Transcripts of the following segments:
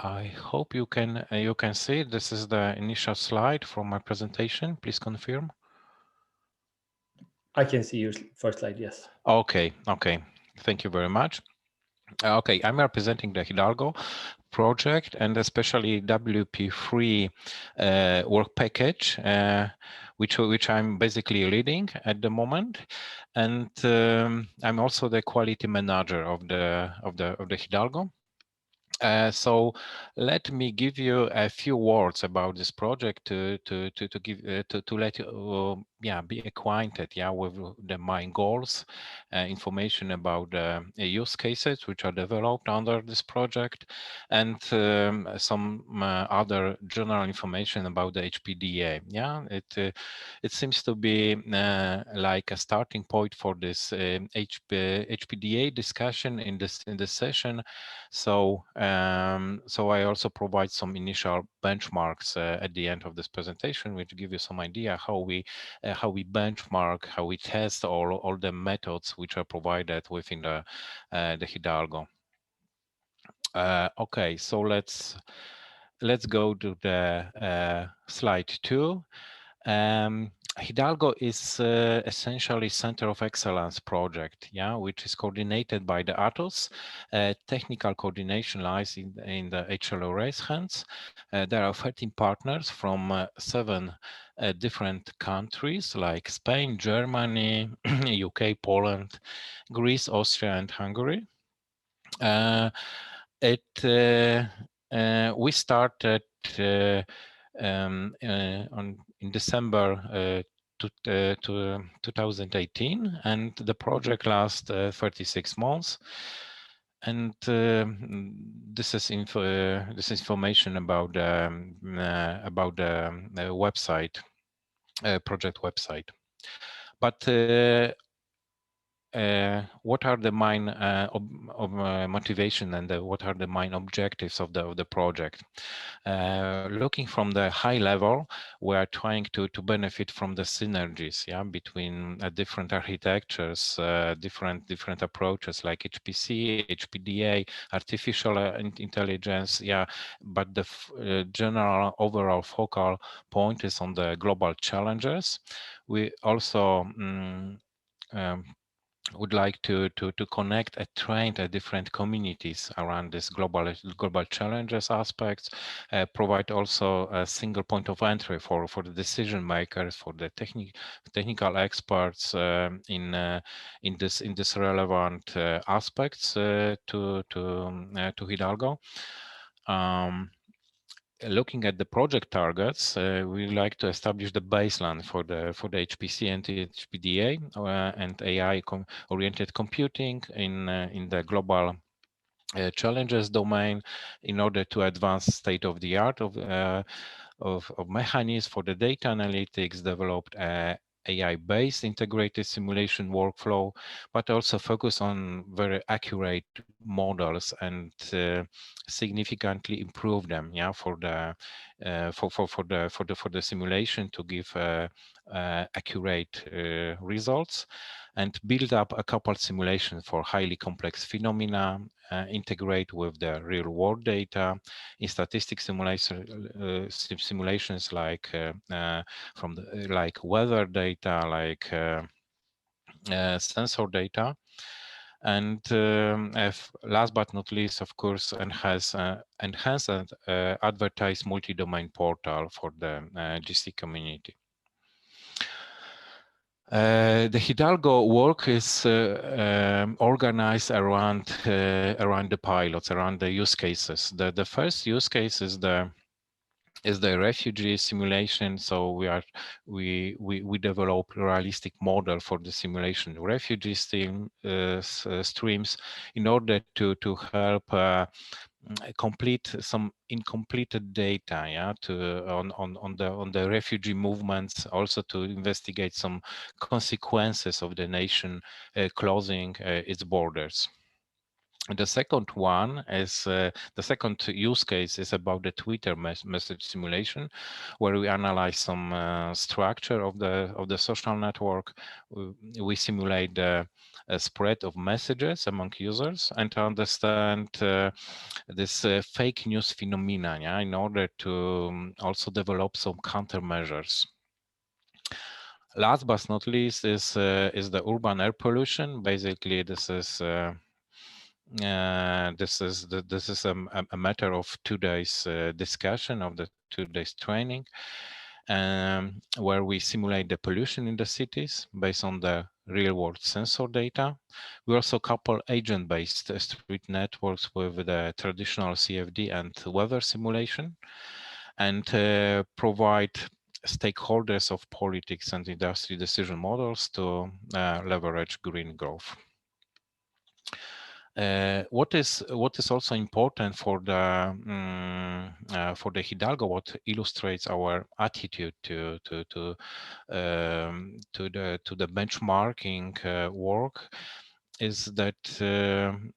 I hope you can see. This is the initial slide from my presentation. Please confirm. I can see your first slide, yes. Okay, okay. Thank you very much. Okay, I'm representing the HIDALGO project and especially WP3 work package, which I'm basically leading at the moment, and I'm also the quality manager of the HIDALGO. So let me give you a few words about this project to let you be acquainted with the main goals, information about the use cases which are developed under this project, and some other general information about the HPDA. Yeah, it seems to be like a starting point for this HPDA discussion in this session. So so I also provide some initial benchmarks at the end of this presentation, which give you some idea how we benchmark, how we test all the methods which are provided within the HIDALGO. Okay, so let's go to the slide 2. HIDALGO is essentially Center of Excellence project, which is coordinated by the ATOS. Technical coordination lies in the HLRA's hands. There are 13 partners from 7 different countries like Spain, Germany, UK, Poland, Greece, Austria, and Hungary. We started in December 2018, and the project lasts 36 months. And this is information about the website, project website. But what are the main motivation and what are the main objectives of the project? Looking from the high level, we are trying to benefit from the synergies, between different architectures, different approaches like HPC, HPDA, artificial intelligence, but the general overall focal point is on the global challenges. We also would like to connect and train different communities around this global challenges aspects, provide also a single point of entry for the decision makers, for the technical experts in this relevant aspects to HIDALGO. Looking at the project targets, we like to establish the baseline for the HPC and HPDA and AI-oriented computing in the global challenges domain, in order to advance state-of-the-art of mechanisms for the data analytics, developed AI-based integrated simulation workflow, but also focus on very accurate models and significantly improve them, for the simulation to give accurate results, and build up a coupled simulation for highly complex phenomena, integrate with the real-world data in statistics simulations like like weather data, like sensor data, and last but not least, of course, enhance and advertise multi-domain portal for the GC community. The HIDALGO work is organized around the pilots, around the use cases. The first use case is the refugee simulation. So we develop a realistic model for the simulation refugee streams in order to help complete some incomplete data, on the refugee movements, also to investigate some consequences of the nation closing its borders. The second one is the second use case is about the Twitter message simulation, where we analyze some structure of the social network. We simulate the spread of messages among users and to understand this fake news phenomena, yeah, in order to also develop some countermeasures. Last but not least is the urban air pollution. Basically, this is a matter of today's discussion, of the today's training, where we simulate the pollution in the cities based on the real-world sensor data. We also couple agent-based street networks with the traditional CFD and weather simulation, and provide stakeholders of politics and industry decision models to leverage green growth. What is also important for the HIDALGO, what illustrates our attitude to the benchmarking work, is that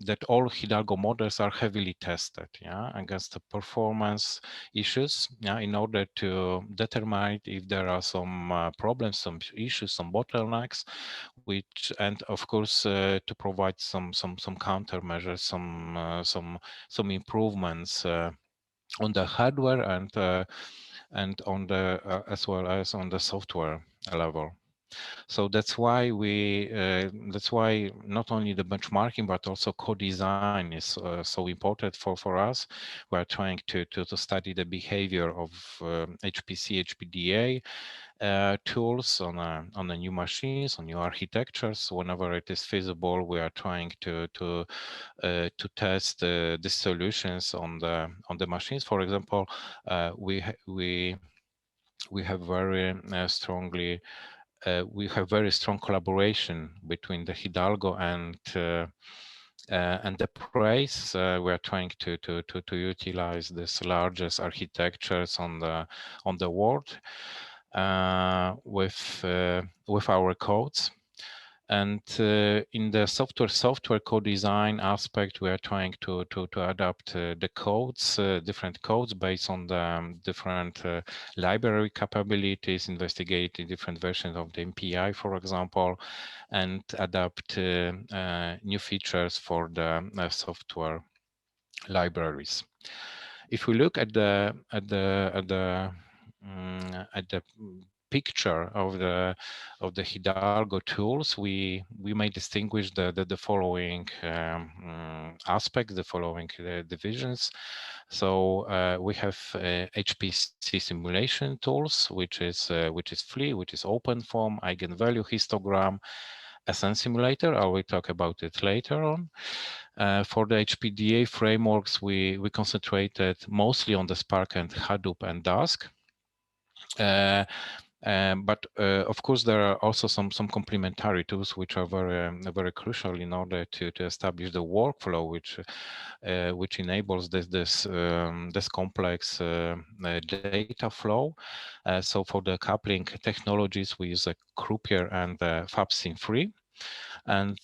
that all HIDALGO models are heavily tested, yeah, against the performance issues, yeah, in order to determine if there are some problems, some issues, some bottlenecks, which, and of course to provide some countermeasures, some improvements on the hardware and on the as well as on the software level. So that's why not only the benchmarking but also co-design is so important for us. We are trying to study the behavior of HPC, HPDA tools on the new machines, on new architectures. Whenever it is feasible, we are trying to test the solutions on the machines. For example, we have very we have very strong collaboration between the HIDALGO and the Praise. We are trying to utilize this largest architectures on the world with our codes. And in the software co-design aspect, we are trying to adapt the codes, different codes based on the different library capabilities, investigating different versions of the MPI, for example, and adapt new features for the software libraries. If we look at the picture of the HIDALGO tools, we may distinguish the following aspects, the following divisions. So we have HPC simulation tools, which is free, which is OpenFOAM, eigenvalue histogram, SN simulator. I will talk about it later on. For the HPDA frameworks, we concentrated mostly on the Spark and Hadoop and Dask. But of course, there are also some complementary tools which are very crucial in order to establish the workflow which enables this complex data flow. So for the coupling technologies, we use a Croupier and FabSim3. And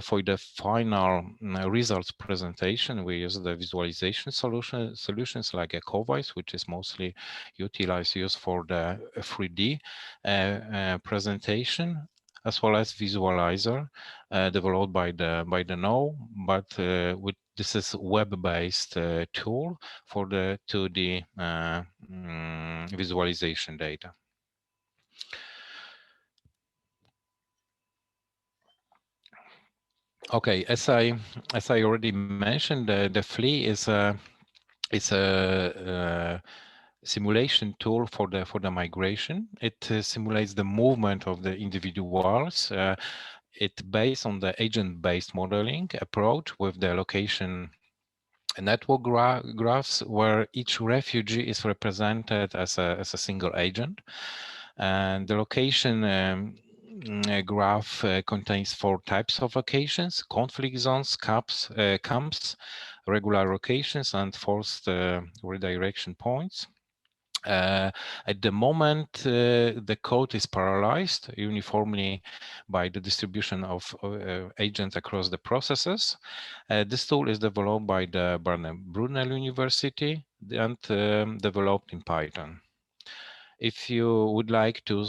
for the final results presentation, we use the visualization solutions like a Covice, which is mostly used for the 3D presentation, as well as Visualizer developed by the NO, but this is web-based tool for the 2D visualization data. Okay, as I already mentioned, the FLI is a simulation tool for the migration. It simulates the movement of the individuals. It's based on the agent-based modeling approach with the location network graphs, where each refugee is represented as a single agent, and the location graph contains 4 types of locations: conflict zones, camps, regular locations, and forced redirection points. At the moment, the code is parallelized uniformly by the distribution of agents across the processes. This tool is developed by the Brunel University and developed in Python. If you would like to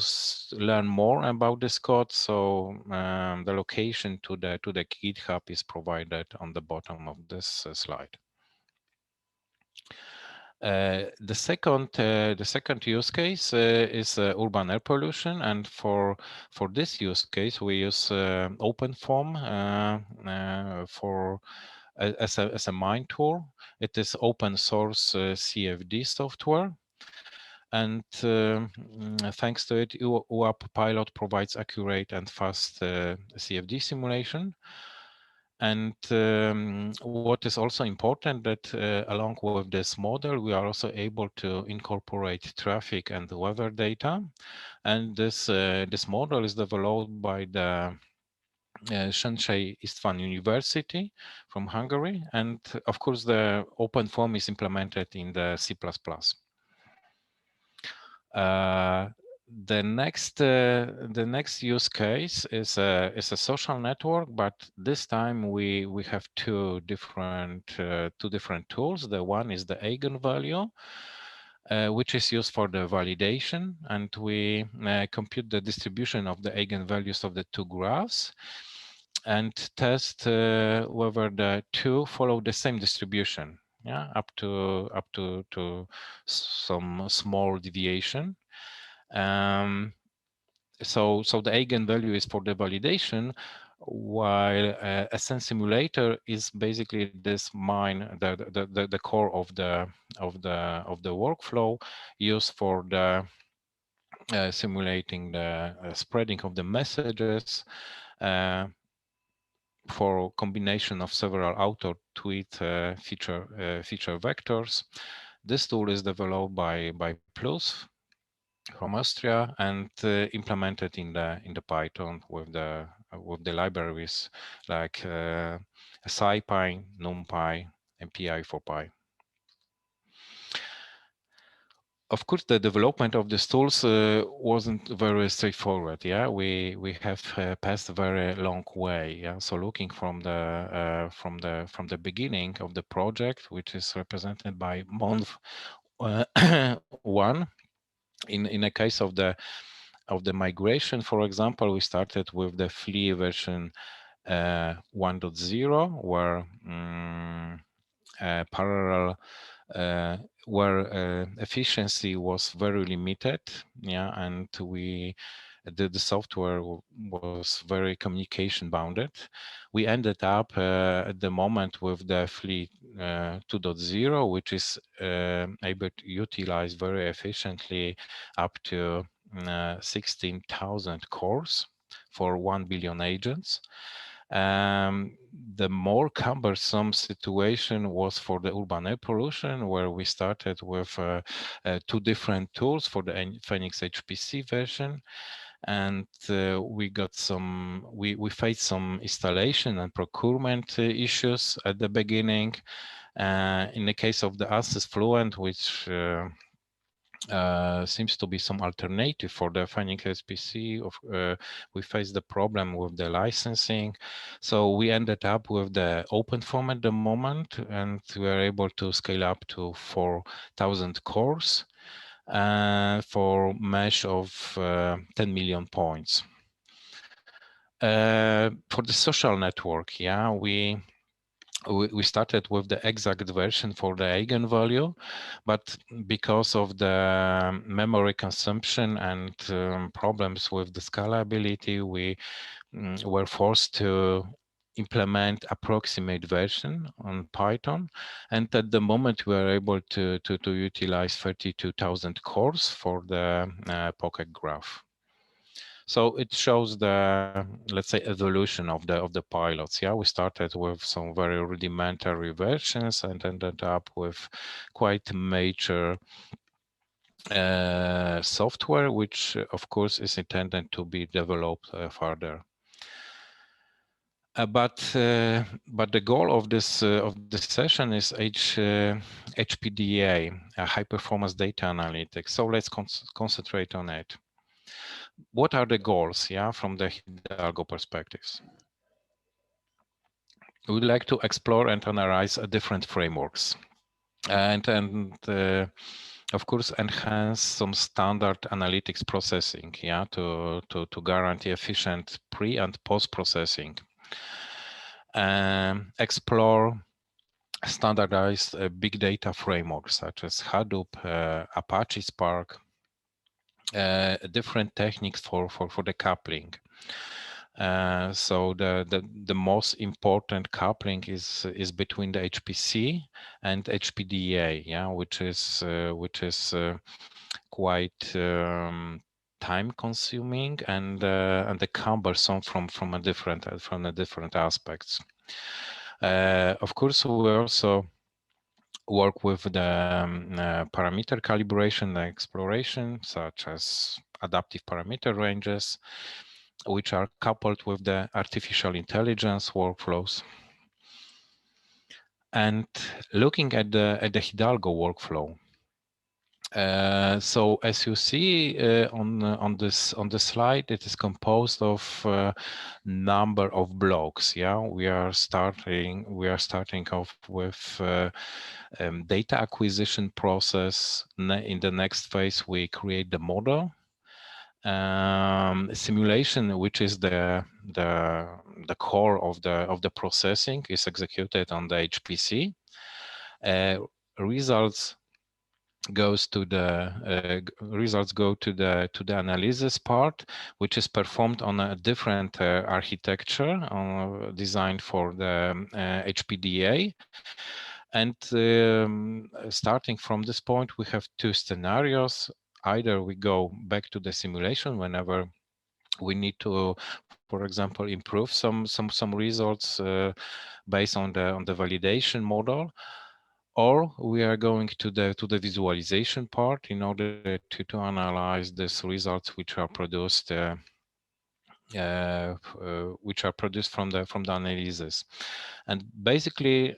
learn more about this code, so the location to the GitHub is provided on the bottom of this slide. The second use case is urban air pollution, and for this use case we use OpenFOAM as a mine tool. It is open source CFD software, and thanks to it, UAP Pilot provides accurate and fast CFD simulation. And what is also important that along with this model, we are also able to incorporate traffic and weather data. And this model is developed by the Széchenyi István University from Hungary. And of course, the OpenFOAM is implemented in the C++. The next use case is a social network, but this time we have two different tools. The one is the eigenvalue, which is used for the validation, and we compute the distribution of the eigenvalues of the two graphs and test whether the two follow the same distribution, yeah, up to some small deviation. So the eigenvalue is for the validation, while a sense simulator is basically this the core of the workflow used for the simulating the spreading of the messages for combination of several auto-tweet feature vectors. This tool is developed by Plus from Austria and implemented in the Python with the libraries like SciPy, NumPy, and PI4Py. Of course, the development of these tools wasn't very straightforward. Yeah, we have passed a very long way. Yeah, so looking from the beginning of the project, which is represented by month 1. In a case of the migration, for example, we started with the free version 1.0, where parallel where efficiency was very limited, yeah, and the software was very communication bounded. We ended up at the moment with the Fleet 2.0, which is able to utilize very efficiently up to 16,000 cores for 1 billion agents. The more cumbersome situation was for the urban air pollution, where we started with two different tools for the Phoenix HPC version. And we faced some installation and procurement issues at the beginning. In the case of the Access Fluent, which seems to be some alternative for the Phoenix HPC. We faced the problem with the licensing, so we ended up with the OpenFOAM at the moment, and we were able to scale up to 4,000 cores for mesh of 10 million points. For the social network, yeah, we started with the exact version for the eigenvalue, but because of the memory consumption and problems with the scalability, we were forced to implement approximate version on Python. And at the moment, we are able to utilize 32,000 cores for the pocket graph. So it shows the, let's say, evolution of the pilots. Yeah, we started with some very rudimentary versions and ended up with quite major software, which of course is intended to be developed further. But the goal of this session is HPDA, high performance data analytics. So let's concentrate on it. What are the goals, yeah, from the HIDALGO perspectives? We would like to explore and analyze different frameworks, and of course enhance some standard analytics processing, yeah, to guarantee efficient pre and post processing. Explore standardized big data frameworks such as Hadoop, Apache Spark, different techniques for the coupling. So the most important coupling is between the HPC and HPDA, yeah, which is quite time consuming and the cumbersome from a different aspects. Of course, we also work with the parameter calibration and exploration, such as adaptive parameter ranges, which are coupled with the artificial intelligence workflows. And looking at the HIDALGO workflow, so as you see on the slide, it is composed of number of blocks. Yeah, we are starting off with data acquisition process. In the next phase, we create the model. Simulation, which is the core of the processing, is executed on the HPC. Results go to the analysis part, which is performed on a different architecture designed for the HPDA. And starting from this point, we have two scenarios. Either we go back to the simulation whenever we need to, for example, improve some results based on the validation model, or we are going to the visualization part in order to analyze these results which are produced from the analysis. And basically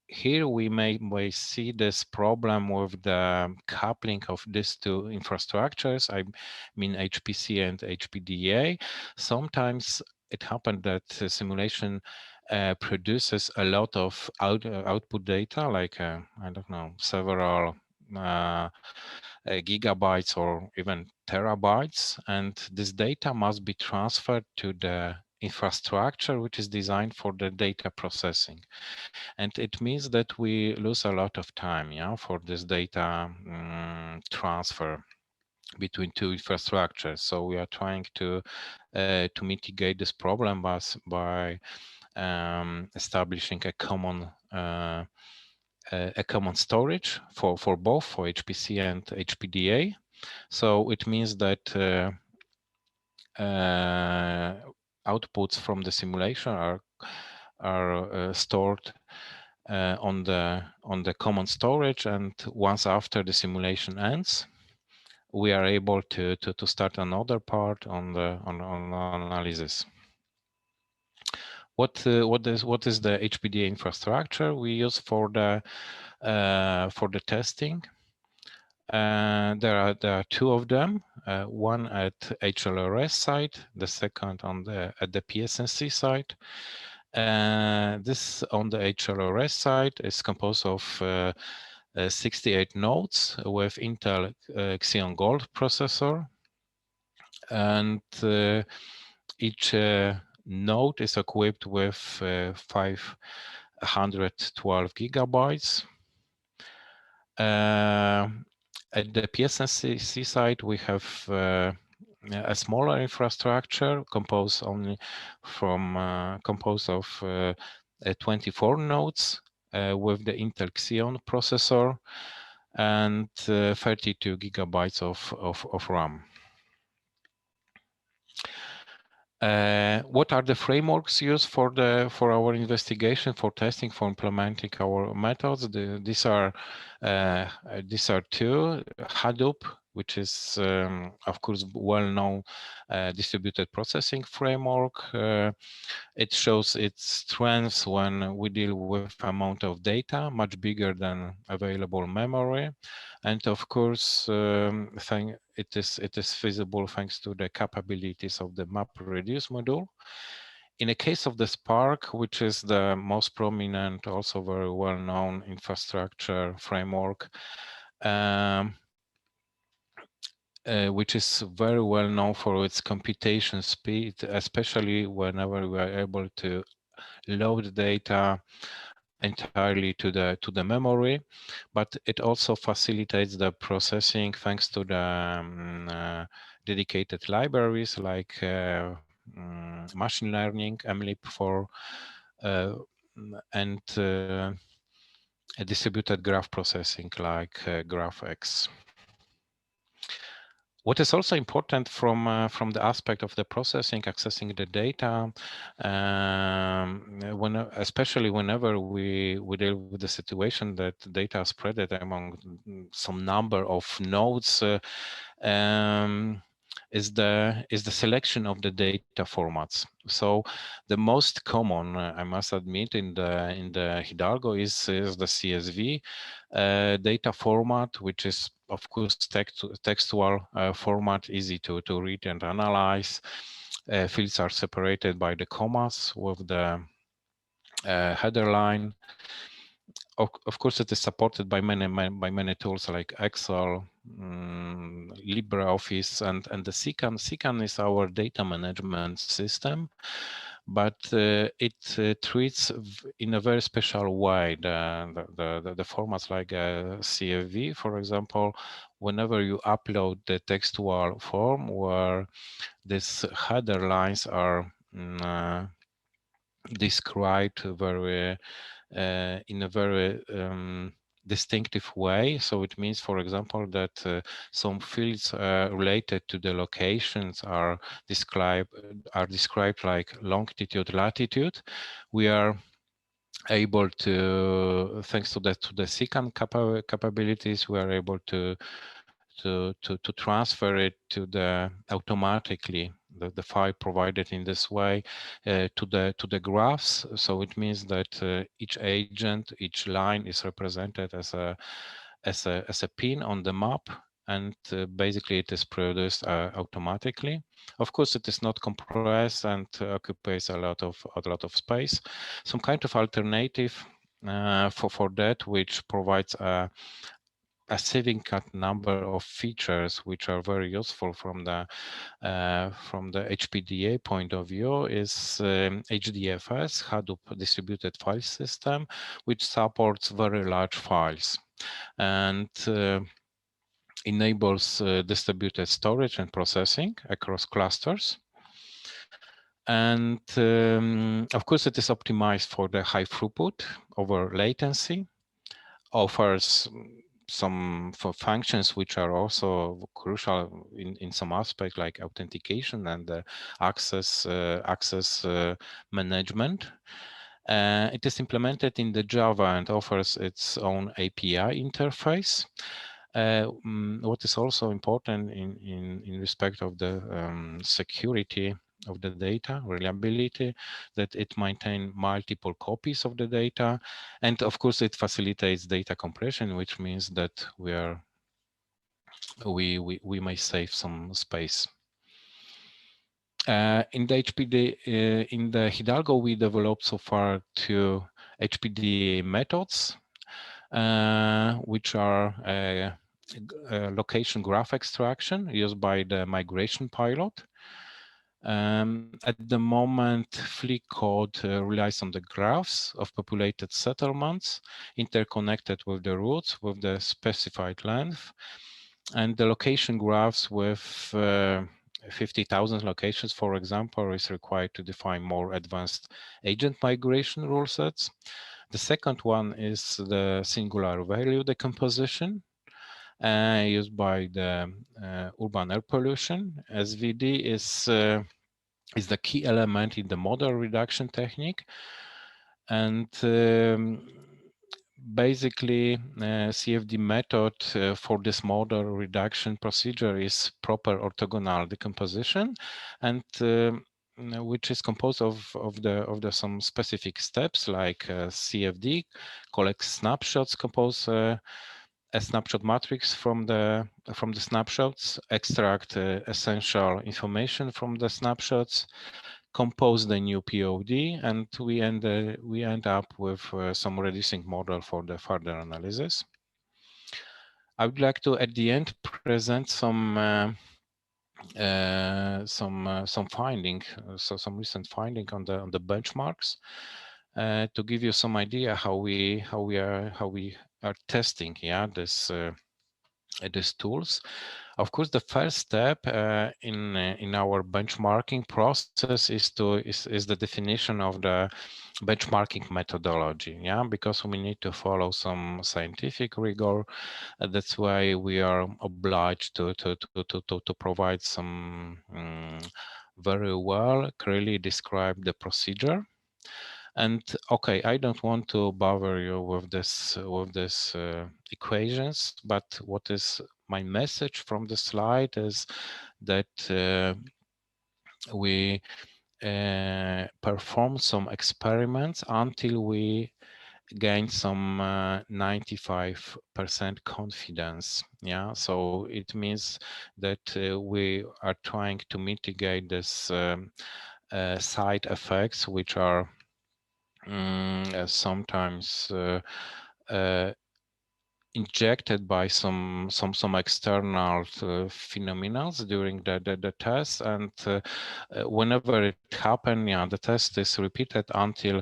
here we may see this problem with the coupling of these two infrastructures, I mean HPC and HPDA. Sometimes it happened that simulation produces a lot of output data, like I don't know, several gigabytes or even terabytes, and this data must be transferred to the infrastructure which is designed for the data processing. And it means that we lose a lot of time, yeah, for this data transfer between two infrastructures. So we are trying to mitigate this problem by establishing a common storage for both, for HPC and HPDA. So it means that outputs from the simulation are stored on the common storage, and once after the simulation ends, we are able to start another part on analysis. What is the HPDA infrastructure we use for the testing? There are two of them. One at HLRS side, the second at the PSNC side. This on the HLRS side is composed of 68 nodes with Intel Xeon Gold processor, and each node is equipped with 512 gigabytes. At the PSNC side, we have a smaller infrastructure composed of 24 nodes with the Intel Xeon processor and 32 gigabytes of RAM. What are the frameworks used for our investigation, for testing, for implementing our methods? These are two: Hadoop which is, of course, well-known distributed processing framework. It shows its strengths when we deal with amount of data much bigger than available memory, and of course, it is feasible thanks to the capabilities of the MapReduce module. In the case of the Spark, which is the most prominent, also very well-known infrastructure framework, which is very well known for its computation speed, especially whenever we are able to load data entirely to the memory, but it also facilitates the processing thanks to the dedicated libraries like machine learning, MLIP for and a distributed graph processing like GraphX. What is also important from the aspect of the processing, accessing the data, especially whenever we deal with the situation that data is spread among some number of nodes, is the selection of the data formats. So the most common, I must admit, in the HIDALGO is the CSV data format, which is of course textual format, easy to read and analyze. Fields are separated by the commas with the header line. Of course, it is supported by many tools like Excel, LibreOffice, and the SICAN. SICAN is our data management system, but it treats in a very special way the formats like CSV, for example. Whenever you upload the textual form where these header lines are described very in a very distinctive way. So it means, for example, that some fields related to the locations are described like longitude, latitude. We are able to, thanks to the SICAN capabilities, we are able to transfer it to the automatically the file provided in this way to the graphs. So it means that each agent, each line is represented as a pin on the map, and basically it is produced automatically. Of course, it is not compressed and occupies a lot of space. Some kind of alternative for that, which provides a significant number of features which are very useful from the HPDA point of view, is HDFS, Hadoop Distributed File System, which supports very large files and enables distributed storage and processing across clusters. And of course, it is optimized for the high throughput over latency, offers some functions which are also crucial in some aspect, like authentication and access management. It is implemented in the Java and offers its own API interface. What is also important in respect of the security of the data, reliability, that it maintains multiple copies of the data, and of course it facilitates data compression, which means that we may save some space. In the in the HIDALGO, we developed so far 2 HPDA methods, which are location graph extraction used by the migration pilot. At the moment, Flick code relies on the graphs of populated settlements interconnected with the routes with the specified length, and the location graphs with 50,000 locations, for example, is required to define more advanced agent migration rule sets. The second one is the singular value decomposition used by the urban air pollution. SVD is the key element in the model reduction technique, and basically, CFD method for this model reduction procedure is proper orthogonal decomposition, and which is composed of the some specific steps like CFD, collect snapshots, compose a snapshot matrix from the snapshots, extract essential information from the snapshots, compose the new POD, and we end up with some reducing model for the further analysis. I would like to at the end present some finding, so some recent finding on the benchmarks, to give you some idea how we are testing, yeah, these tools. Of course, the first step in our benchmarking process is the definition of the benchmarking methodology, yeah, because we need to follow some scientific rigor. That's why we are obliged to provide some very well clearly describe the procedure. And okay, I don't want to bother you with this equations, but what is my message from the slide is that we perform some experiments until we gain some 95% confidence. Yeah, so it means that we are trying to mitigate this side effects, which are sometimes injected by some external phenomena during the test, and whenever it happens, yeah, the test is repeated until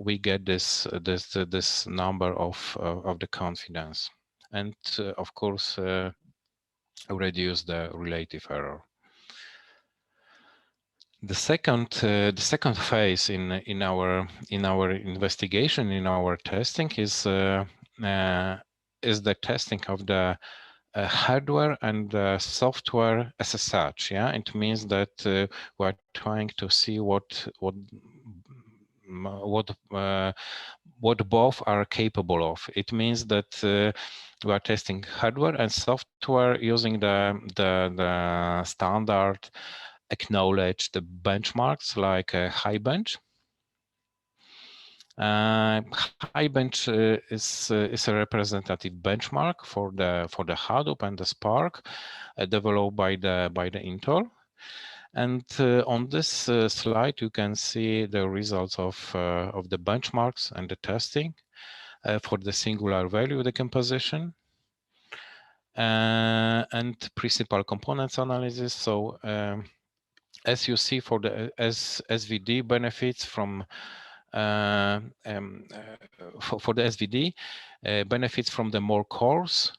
we get this number of the confidence, and of course reduce the relative error. The second phase in our investigation, in our testing, is the testing of the hardware and software as such. Yeah, it means that we are trying to see what both are capable of. It means that we are testing hardware and software using the standard acknowledge the benchmarks like HiBench. HiBench is a representative benchmark for the Hadoop and the Spark, developed by the Intel. And on this slide, you can see the results of the benchmarks and the testing for the singular value decomposition and principal components analysis. So as you see, for the SVD benefits from for the SVD benefits from the more cores.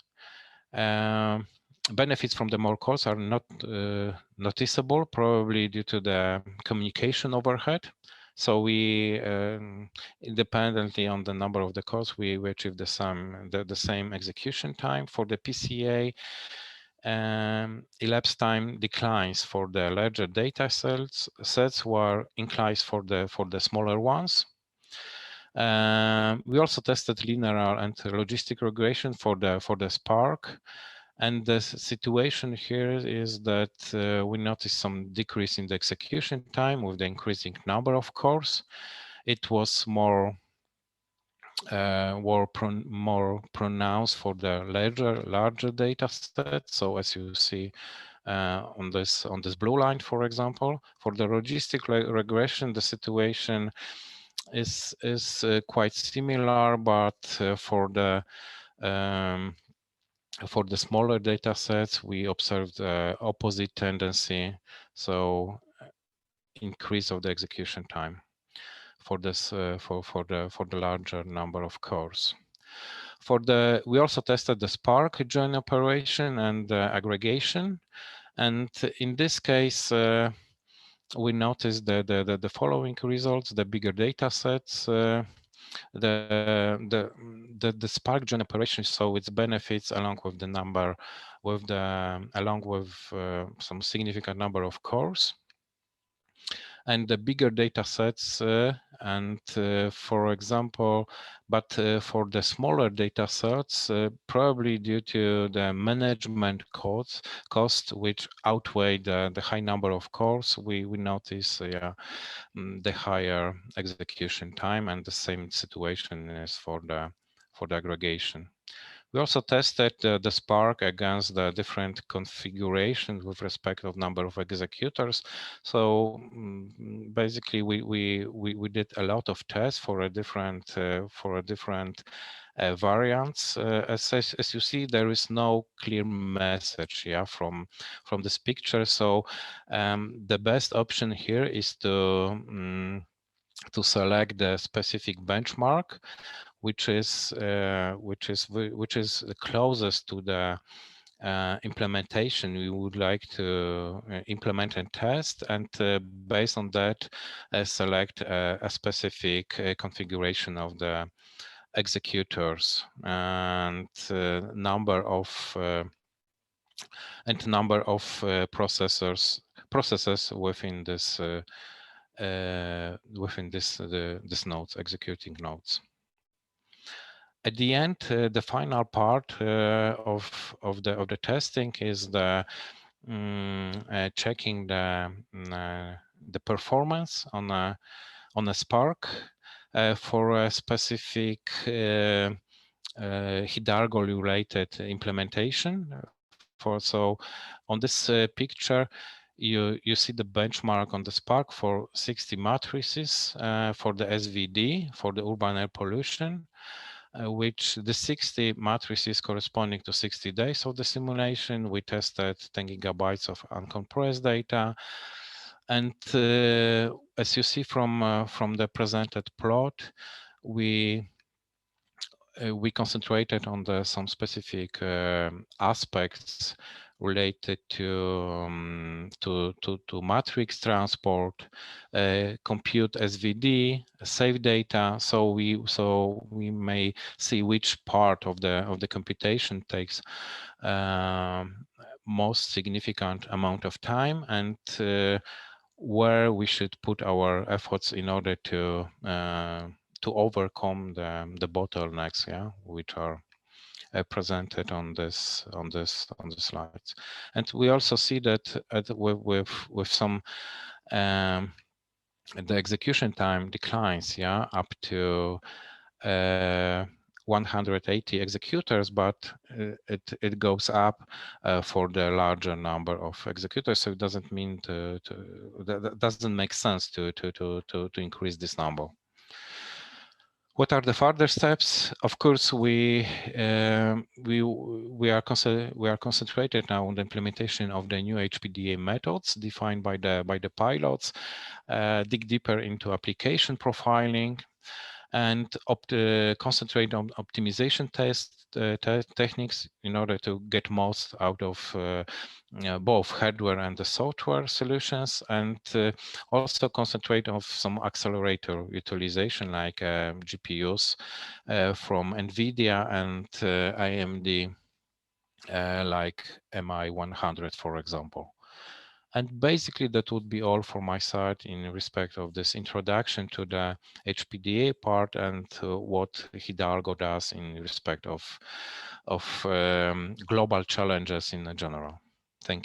Benefits from the more cores are not noticeable, probably due to the communication overhead. So we, independently on the number of the cores, we achieve the same execution time. For the PCA, elapsed time declines for the larger data sets, while increase for the smaller ones. We also tested linear and logistic regression for the Spark, and the situation here is that we noticed some decrease in the execution time with the increasing number of cores. It was more pronounced for the larger data set. So as you see on this blue line, for example, for the logistic regression, the situation is quite similar, but for the smaller data sets, we observed opposite tendency, so increase of the execution time for this for the larger number of cores. We also tested the Spark join operation and aggregation, and in this case we noticed the following results: the bigger data sets, the Spark join operation, so its benefits along with the number, some significant number of cores. and the bigger data sets. For example, but for the smaller data sets, probably due to the management cost which outweigh the high number of cores, we notice the higher execution time, and the same situation is for the aggregation. We also tested the Spark against the different configurations with respect of number of executors. So basically, we did a lot of tests for a different variants. As you see, there is no clear message from this picture. So the best option here is to select the specific benchmark, which is the closest to the implementation we would like to implement and test, and based on that, select a specific configuration of the executors and number of processes within this this nodes, executing nodes. At the end, the final part of the testing is the checking the performance on a Spark for a specific HIDALGO related implementation. So on this picture, you see the benchmark on the Spark for 60 matrices for the SVD, for the urban air pollution, which the 60 matrices corresponding to 60 days of the simulation. We tested 10 gigabytes of uncompressed data. And as you see from the presented plot, we concentrated on some specific aspects related to matrix transport, compute SVD, save data. So we may see which part of the computation takes most significant amount of time, and where we should put our efforts in order to overcome the bottlenecks, which are presented on the slides. And we also see that with some the execution time declines, up to 180 executors, but it goes up for the larger number of executors. So it doesn't mean that doesn't make sense to increase this number. What are the further steps? Of course, we are concentrated now on the implementation of the new HPDA methods defined by the pilots. Dig deeper into application profiling, and concentrate on optimization techniques in order to get most out of both hardware and the software solutions, and also concentrate on some accelerator utilization like GPUs from NVIDIA and AMD like MI100, for example. And basically, that would be all for my side in respect of this introduction to the HPDA part and what HIDALGO does in respect of global challenges in general.